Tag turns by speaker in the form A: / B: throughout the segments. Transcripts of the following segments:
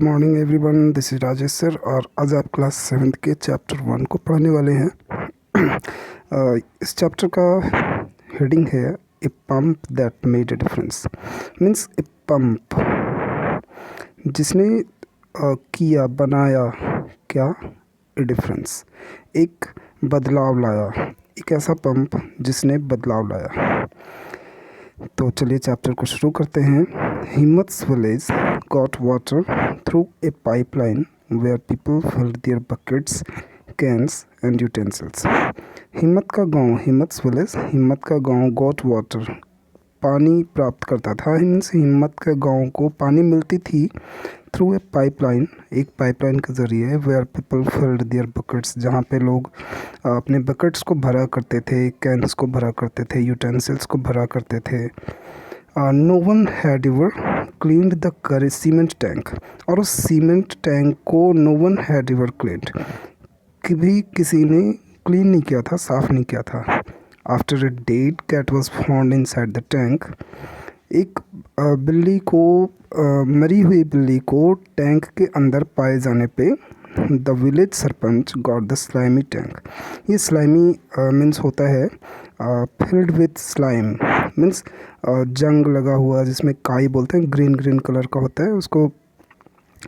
A: Good morning everyone, this is Rajesh sir. और आज आप क्लास 7th के चैप्टर 1 को पढ़ने वाले हैं। इस चैप्टर का हेडिंग है a pump that made a difference. Means a pump जिसने किया, बनाया क्या, ए डिफरेंस, एक बदलाव लाया, एक ऐसा पंप जिसने बदलाव लाया। तो चलिए चैप्टर को शुरू करते हैं। Himmat's village got water through a pipeline where people filled their buckets, cans and utensils. Himmat का गांव, हिम्मत्स विलेज, हिम्मत का गांव गॉट वाटर, पानी प्राप्त करता था। मीन्स हिम्मत के गांव को पानी मिलती थी थ्रू ए पाइपलाइन, एक पाइपलाइन के ज़रिए, where people filled their buckets, जहाँ पे लोग अपने बकेट्स को भरा करते थे, कैंस को भरा करते थे, यूटेंसिल्स को भरा करते थे। No one had ever cleaned the cement tank, और उस सीमेंट टैंक को no one had ever cleaned, कभी किसी ने क्लीन नहीं किया था, साफ़ नहीं किया था। After a dead cat was found inside the tank, एक बिल्ली को, मरी हुई बिल्ली को टैंक के अंदर पाए जाने पे the village sarpanch got the slimy tank. ये स्लाइमी मीन्स होता है फिल्ड विथ स्लाइम, मीन्स जंग लगा हुआ, जिसमें काई बोलते हैं, ग्रीन ग्रीन कलर का होता है, उसको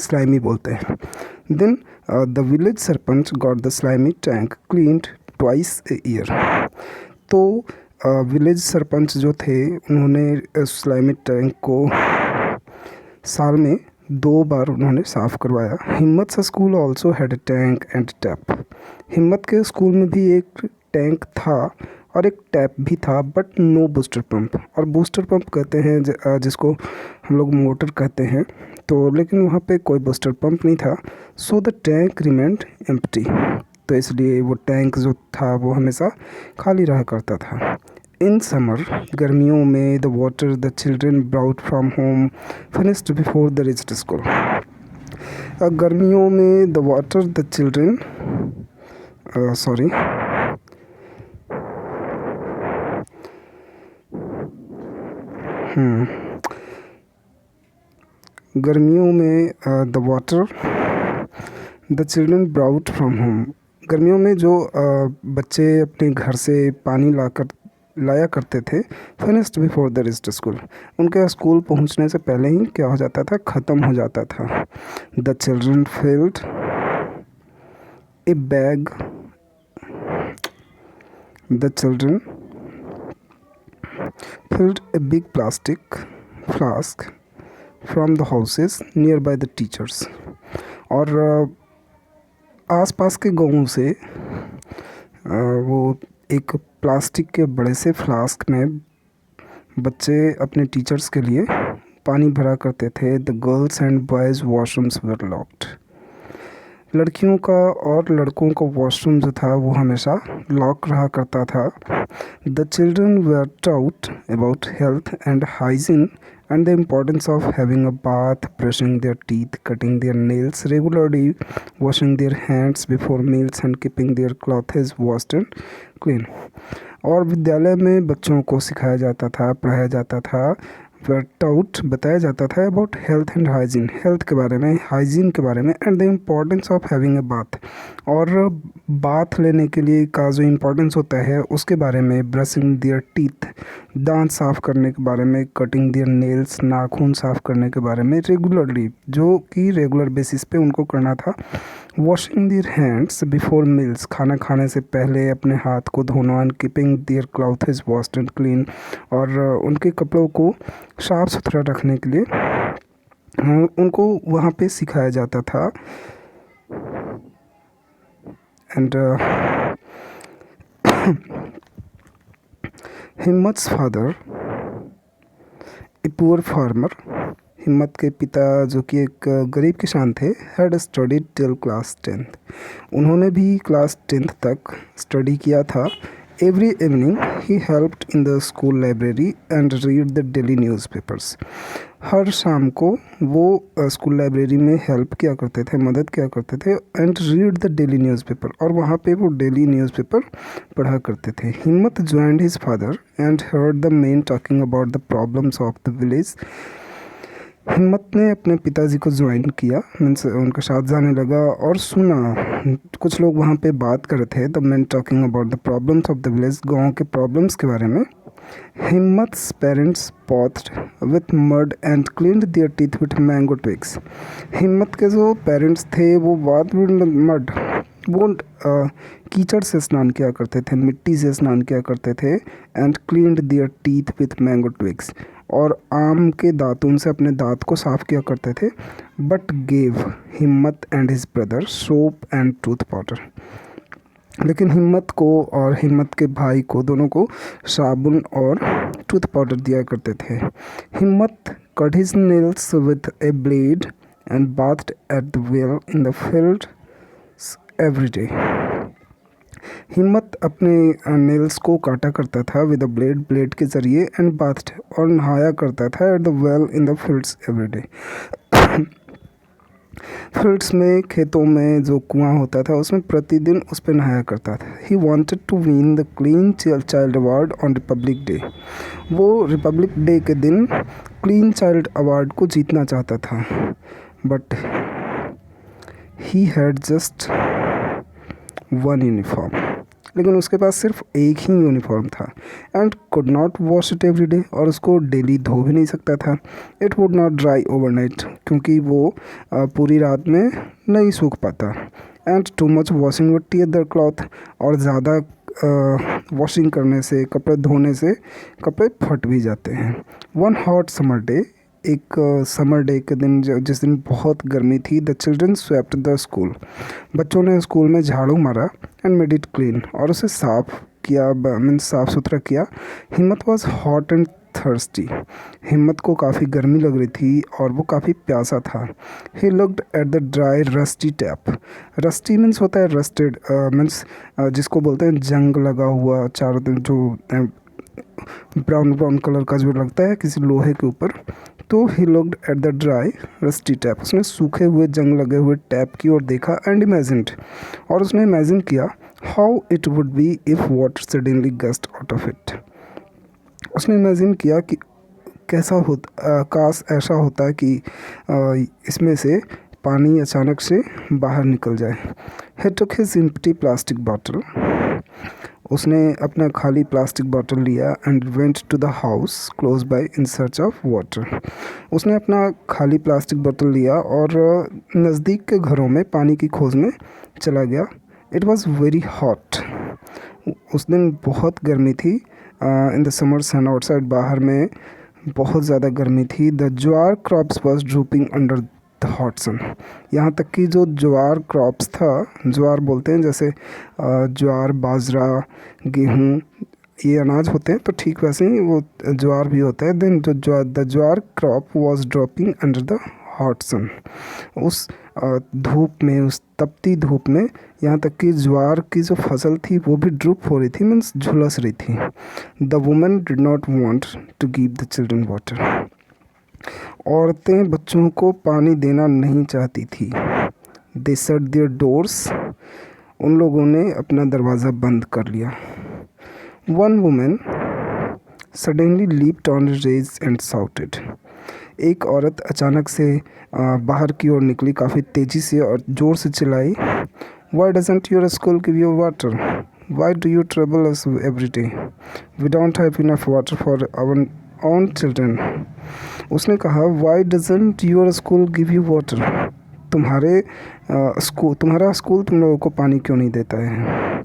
A: स्लाइमी बोलते हैं। Then the village sarpanch got the slimy tank cleaned twice a year. तो विलेज सरपंच जो थे, उन्होंने स्लाइमी टैंक को साल में 2 बार उन्होंने साफ़ करवाया। हिम्मत school also had a tank and tap. हिम्मत के स्कूल में भी एक टैंक था और एक टैप भी था, बट नो बूस्टर पंप। और बूस्टर पंप कहते हैं जिसको हम लोग मोटर कहते हैं, तो लेकिन वहाँ पे कोई बूस्टर पंप नहीं था। So the tank remained empty, तो इसलिए वो टैंक जो था वो हमेशा खाली रहा करता था। इन समर, गर्मियों में, the water the children brought from home finished before they reached school. गर्मियों में द वाटर द चिल्ड्रेन गर्मियों में the water the children brought from home, गर्मियों में जो बच्चे अपने घर से पानी लाया करते थे, finished before they reached school, उनके स्कूल पहुंचने से पहले ही क्या हो जाता था, ख़त्म हो जाता था। The children field A bag, the children filled a big plastic flask from the houses nearby the teachers। और आसपास के गाँवों से वो एक प्लास्टिक के बड़े से फ्लास्क में बच्चे अपने टीचर्स के लिए पानी भरा करते थे। The girls and boys washrooms were locked, लड़कियों का और लड़कों का वॉशरूम जो था वो हमेशा लॉक रहा करता था। The children were taught about health and hygiene and the importance of having a bath, brushing their teeth, cutting their nails regularly, washing their hands before meals and keeping their clothes washed and clean। और विद्यालय में बच्चों को सिखाया जाता था, पढ़ाया जाता था, टाउट बताया जाता था about health and hygiene, health के बारे में, हाइजीन के बारे में, and the importance of having a bath, और बाथ लेने के लिए का जो इम्पोर्टेंस होता है उसके बारे में, ब्रशिंग देयर टीथ, दांत साफ़ करने के बारे में, कटिंग देयर नेल्स, नाखून साफ़ करने के बारे में, रेगुलरली, जो कि रेगुलर बेसिस पे उनको करना था। Washing their hands before meals, खाना खाने से पहले अपने हाथ को धोना, and keeping their clothes washed and clean, और उनके कपड़ों को साफ़ सुथरा रखने के लिए उनको वहाँ पे सिखाया जाता था। And Himmat's father a poor farmer, Himmat के पिता जो कि एक गरीब किसान थे, had studied till class 10th, उन्होंने भी क्लास 10th तक स्टडी किया था। Every evening he helped in the school library and read the daily newspapers, हर शाम को वो स्कूल लाइब्रेरी में हेल्प किया करते थे, मदद किया करते थे, and read the daily newspaper, और वहाँ पे वो डेली न्यूज़पेपर पढ़ा करते थे। हिम्मत joined his father and heard the main talking about the problems of the village हिम्मत ने अपने पिताजी को ज्वाइन किया, मीन्स उनके साथ जाने लगा और सुना कुछ लोग वहाँ पे बात कर रहे थे। The man talking about the problems of the village, गाँव के प्रॉब्लम्स के बारे में। Himmat's parents bathed with mud and cleaned their teeth with mango twigs. Himmat के जो पेरेंट्स थे वो बात मड वो कीचड़ से स्नान किया करते थे, मिट्टी से स्नान किया करते थे। And cleaned their teeth with mango twigs, और आम के दातुन से अपने दांत को साफ किया करते थे। बट गेव हिम्मत and his brother soap and tooth powder, लेकिन हिम्मत को और हिम्मत के भाई को दोनों को साबुन और टूथ पाउडर दिया करते थे। हिम्मत cut his nails with A blade and bathed at the well in the field every day. हिम्मत अपने नेल्स को काटा करता था विद अ ब्लेड के ज़रिए, एंड बाथड और नहाया करता था at the well in the fields every day. Fields में, खेतों में जो कुआं होता था उसमें प्रतिदिन उस पर नहाया करता था। He wanted to win the clean child award on Republic Day. वो रिपब्लिक डे के दिन क्लीन चाइल्ड अवार्ड को जीतना चाहता था। But he had just one uniform, लेकिन उसके पास सिर्फ एक ही यूनिफॉर्म था। And could not wash it every day, और उसको डेली धो भी नहीं सकता था। It would not dry overnight, क्योंकि वो पूरी रात में नहीं सूख पाता। And too much washing would tier the cloth, और ज़्यादा वॉशिंग करने से, कपड़े धोने से कपड़े फट भी जाते हैं। वन हॉट समर डे, एक समर डे के दिन जिस दिन बहुत गर्मी थी, the children swept the school, बच्चों ने स्कूल में झाड़ू मारा एंड मेड इट क्लीन, और उसे साफ किया, मीन्स साफ़ सुथरा किया। हिम्मत वॉज हॉट एंड थर्स्टी, हिम्मत को काफ़ी गर्मी लग रही थी और वो काफ़ी प्यासा था। He looked at the dry rusty tap, rusty means होता है रस्टेड, मीन्स जिसको बोलते हैं जंग लगा हुआ चारों दिन, जो ब्राउन ब्राउन कलर का जो लगता है किसी लोहे के ऊपर। तो he looked at the dry rusty tap, उसने सूखे हुए जंग लगे हुए टैप की ओर देखा। एंड इमेजिन्ड, और उसने इमेजिन किया, how it would be if water suddenly gust out of it. उसने इमेजिन किया कि कैसा होता, काश ऐसा होता कि इसमें से पानी अचानक से बाहर निकल जाए। He took his empty plastic bottle, उसने अपना खाली प्लास्टिक बॉटल लिया। And went to the house close by in search of water, उसने अपना खाली प्लास्टिक बॉटल लिया और नज़दीक के घरों में पानी की खोज में चला गया। इट वॉज़ वेरी हॉट, उस दिन बहुत गर्मी थी। In the summer sun outside, बाहर में बहुत ज़्यादा गर्मी थी। The jowar crops was drooping under the hot sun, यहाँ तक कि जो ज्वार क्रॉप्स था, ज्वार बोलते हैं जैसे ज्वार, बाजरा, गेहूँ, ये अनाज होते हैं, तो ठीक वैसे ही वो ज्वार भी होता है। देन जो the jowar crop was dropping under the hot sun, उस धूप में, उस तपती धूप में, यहाँ तक कि ज्वार की जो फसल थी वो भी ड्रूप हो रही थी, मीन्स झुलस रही थी। The women did not want to give the children water, औरतें बच्चों को पानी देना नहीं चाहती थी। दे शट देयर डोर्स, उन लोगों ने अपना दरवाज़ा बंद कर लिया। One women suddenly leaped on rage and shouted, एक औरत अचानक से बाहर की ओर निकली काफ़ी तेज़ी से और ज़ोर से चिल्लाई, why doesn't your school give you water, why do you trouble us every day, we don't have enough water for our own children. उसने कहा, why doesn't your school give you water, तुम्हारा स्कूल तुम लोगों को पानी क्यों नहीं देता है।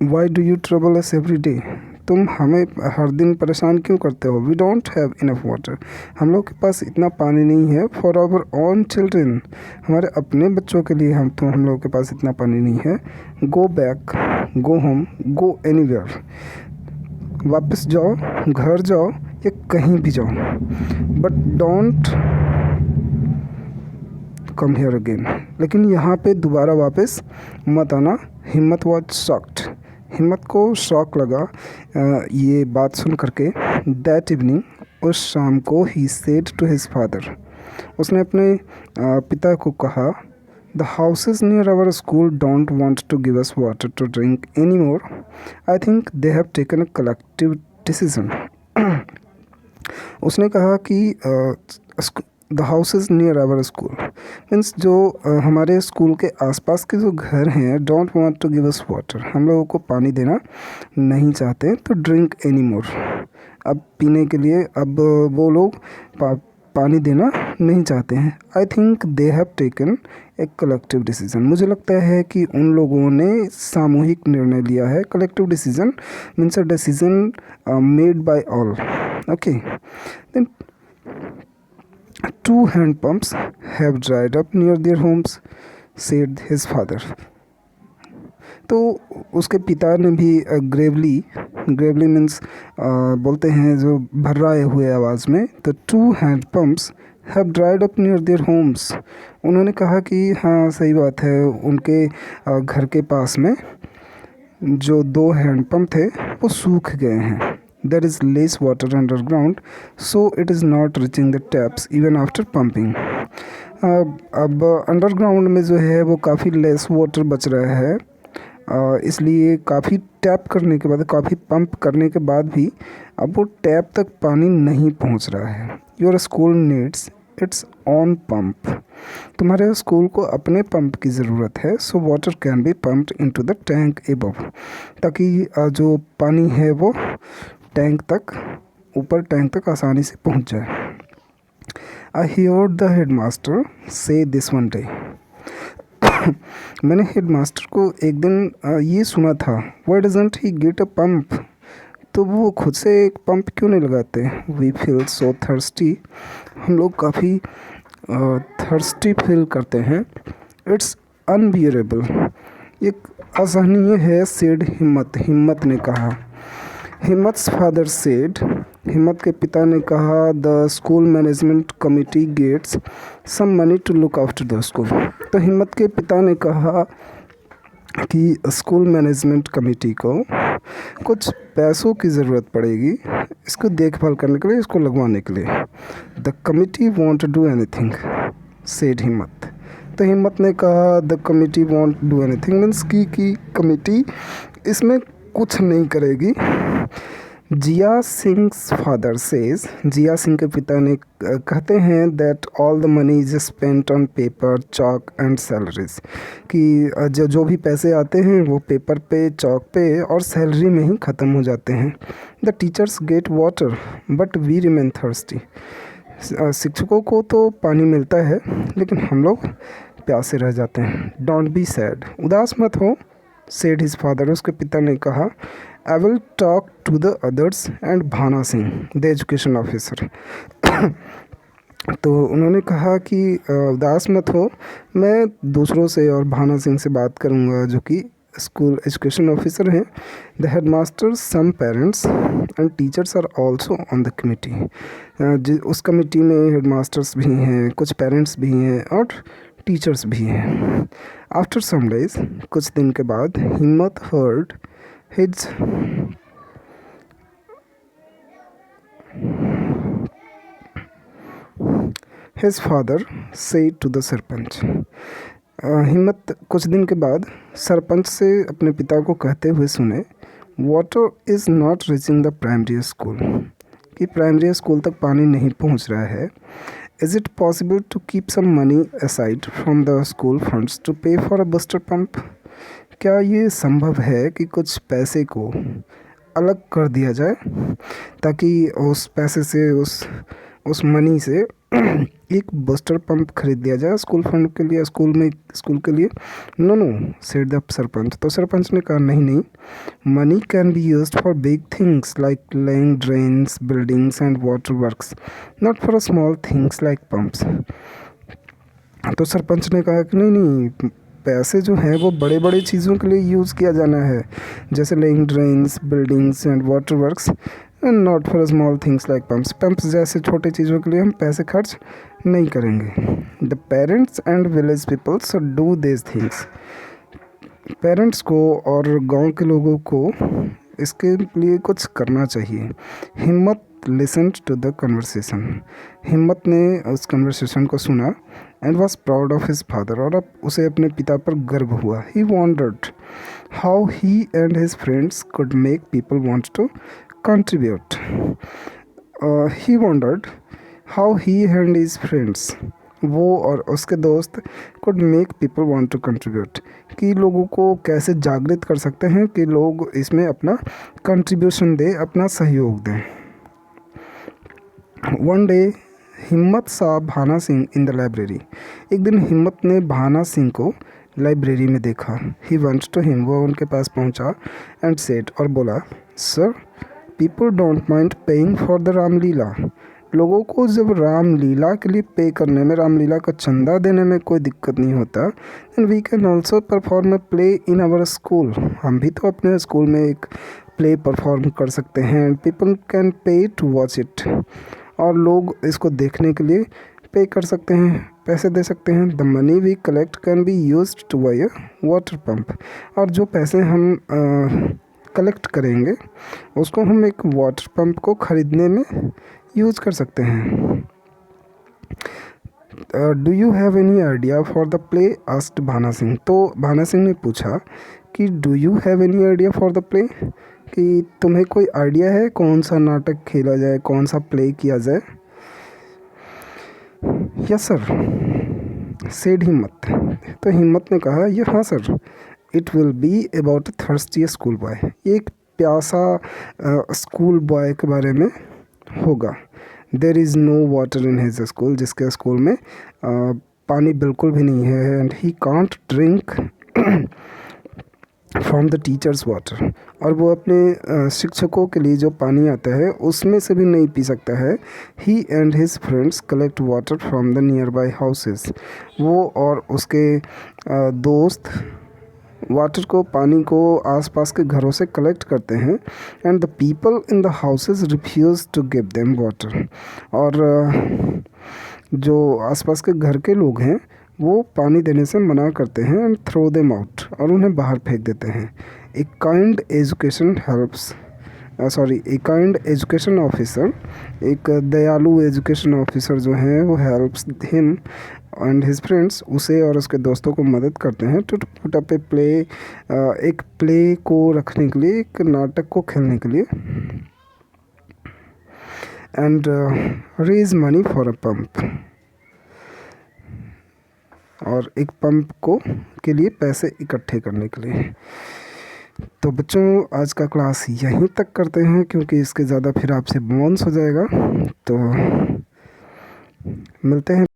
A: Why do you trouble us every day, तुम हमें हर दिन परेशान क्यों करते हो। We don't have enough water, हम लोग के पास इतना पानी नहीं है। फॉर आवर ओन चिल्ड्रन, हमारे अपने बच्चों के लिए हम लोगों के पास इतना पानी नहीं है। Go back, go home, go anywhere, वापस जाओ, घर जाओ या कहीं भी जाओ, but don't come here again, लेकिन यहाँ पे दोबारा वापस मत आना। हिम्मत वॉज शॉक्ड, हिम्मत को शौक लगा ये बात सुन करके। दैट इवनिंग, उस शाम को, he said to his father, उसने अपने पिता को कहा, the houses near our school don't want to give us water to drink any more, I think they have taken a collective decision. उसने कहा कि the house is near our school, means जो हमारे स्कूल के आसपास के जो घर हैं don't want to give us water, हम लोगों को पानी देना नहीं चाहते तो ड्रिंक एनी मोर, अब पीने के लिए अब वो लोग पानी देना नहीं चाहते हैं। आई थिंक दे हैव टेकन एक कलेक्टिव डिसीजन, मुझे लगता है कि उन लोगों ने सामूहिक निर्णय लिया है। Collective decision means a decision made by all. Okay, then 2 hand pumps have dried up near their homes, said his father. तो उसके पिता ने भी ग्रेवली मीन्स बोलते हैं जो भर्राए हुए आवाज़ में, तो 2 hand pumps have dried up near their homes, उन्होंने कहा कि हाँ सही बात है, उनके घर के पास में जो 2 हैंड पंप थे वो सूख गए हैं। There is less water underground, so it is not reaching the taps even after pumping. अब अंडरग्राउंड में जो है वो काफ़ी लेस वाटर बच रहा है, इसलिए काफ़ी टैप करने के बाद, काफ़ी पंप करने के बाद भी अब वो टैप तक पानी नहीं पहुंच रहा है। Your school needs it's on pump, तुम्हारे स्कूल को अपने पंप की ज़रूरत है। So water can be pumped into the tank above, ताकि जो पानी है वो टैंक तक, ऊपर टैंक तक आसानी से पहुंच जाए। I hear the head master से दिस वन डे, मैंने हेड मास्टर को एक दिन ये सुना था, why doesn't he get a pump, तो वो खुद से एक पंप क्यों नहीं लगाते। वी फील सो थर्स्टी, हम लोग काफ़ी थर्स्टी फील करते हैं। इट्स अनबियरेबल, एक असहनीय है। सेड हिम्मत ने कहा। हिम्मत्स फादर सेड, हिम्मत के पिता ने कहा, the school management committee gets some money to look after the school, तो हिम्मत के पिता ने कहा कि स्कूल मैनेजमेंट कमेटी को कुछ पैसों की ज़रूरत पड़ेगी इसको देखभाल करने के लिए, इसको लगवाने के लिए। The committee want do anything, said हिम्मत, तो हिम्मत ने कहा the committee want do anything means की कमिटी इसमें कुछ नहीं करेगी। जिया सिंग्स फादर सेज, जिया सिंह के पिता ने कहते हैं that all the money is spent on paper chalk and salaries, कि जो भी पैसे आते हैं वो पेपर पे, चॉक पे और सैलरी में ही ख़त्म हो जाते हैं। The teachers get water but we remain thirsty, शिक्षकों को तो पानी मिलता है लेकिन हम लोग प्यासे रह जाते हैं। डोंट बी सैड, उदास मत हो, सेड हिज फादर, उसके पिता ने कहा। I will talk to the others and Bhana Singh the education officer, तो उन्होंने कहा कि उदास मत हो, मैं दूसरों से और भाना सिंह से बात करूंगा जो कि स्कूल एजुकेशन ऑफिसर हैं। The head master, some parents and teachers are also on the committee, उस कमिटी में हेड मास्टर्स भी हैं, कुछ पेरेंट्स भी हैं और टीचर्स भी हैं। आफ्टर सम डेज, कुछ दिन के बाद, हिम्मत हर्ड हिज हिज फादर से टू द सरपंच, हिम्मत कुछ दिन के बाद सरपंच से अपने पिता को कहते हुए सुने, water is not reaching the primary school, कि प्राइमरी स्कूल तक पानी नहीं पहुंच रहा है। Is it possible to keep some money aside from the school funds to pay for a booster pump, क्या ये संभव है कि कुछ पैसे को अलग कर दिया जाए ताकि उस पैसे से, उस मनी से एक बूस्टर पंप खरीद दिया जाए स्कूल फंड के लिए, स्कूल के लिए। नो सेड द सरपंच, तो सरपंच ने कहा नहीं, money can be used for big things like laying drains, buildings and water works, not for small things like pumps. तो सरपंच ने कहा कि नहीं, पैसे जो हैं वो बड़े बड़े चीज़ों के लिए यूज़ किया जाना है, जैसे laying drains, buildings and water works, not for small things like pumps जैसे छोटे चीज़ों के लिए हम पैसे खर्च नहीं करेंगे। The parents and village people should do this things, parents को और गांव के लोगों को इसके लिए कुछ करना चाहिए। हिम्मत लिसन्ड टू द कन्वर्सेशन, हिम्मत ने उस कन्वर्सेशन को सुना and was proud of his father, और अब उसे अपने पिता पर गर्व हुआ। He wondered how he and his friends could make people want to contribute, he wondered how he and his friends, वो और उसके दोस्त could make people want to contribute, कि लोगों को कैसे जागृत कर सकते हैं कि लोग इसमें अपना कंट्रीब्यूशन दें, अपना सहयोग दें। वन डे हिम्मत सा भाना सिंह इन द लाइब्रेरी, एक दिन हिम्मत ने भाना सिंह को लाइब्रेरी में देखा। ही वेंट टू हिम, वो उनके पास पहुंचा एंड सेड, और बोला, sir people don't mind paying for the Ramlila, लोगों को जब रामलीला के लिए पे करने में, रामलीला का चंदा देने में कोई दिक्कत नहीं होता, and we can also perform a play in our school, हम भी तो अपने स्कूल में एक प्ले परफॉर्म कर सकते हैं, and people can pay to watch it, और लोग इसको देखने के लिए पे कर सकते हैं, पैसे दे सकते हैं। The money we collect can be used to buy a water pump, और जो पैसे हम कलेक्ट करेंगे उसको हम एक वाटर पंप को ख़रीदने में यूज़ कर सकते हैं। Do you have any idea for the play, asked Bhana Singh, तो भाना सिंह ने पूछा कि do you have any idea for the play, कि तुम्हें कोई आइडिया है कौन सा नाटक खेला जाए, कौन सा प्ले किया जाए। यस सर, सेड हिम्मत, तो हिम्मत ने कहा, ये हाँ sir, it will be about a thirsty school boy, ये एक प्यासा स्कूल बॉय के बारे में होगा। There is no water in his school, जिसके स्कूल में पानी बिल्कुल भी नहीं है, and he can't drink from the teachers water, और वो अपने शिक्षकों के लिए जो पानी आता है उसमें से भी नहीं पी सकता है। He and his friends collect water from the nearby houses, वो और उसके दोस्त वाटर को, पानी को आसपास के घरों से कलेक्ट करते हैं, and the people in the houses refuse to give them water, और जो आसपास के घर के लोग हैं वो पानी देने से मना करते हैं, एंड थ्रो देम आउट, और उन्हें बाहर फेंक देते हैं। A kind education helps, a kind education officer, एक दयालु एजुकेशन ऑफिसर जो हैं वो helps him and his friends, उसे और उसके दोस्तों को मदद करते हैं to put up a play, एक प्ले को रखने के लिए, एक नाटक को खेलने के लिए, and raise money for a pump, और एक पंप को के लिए पैसे इकट्ठे करने के लिए। तो बच्चों आज का क्लास यहीं तक करते हैं, क्योंकि इसके ज़्यादा फिर आपसे बाउंस हो जाएगा, तो मिलते हैं।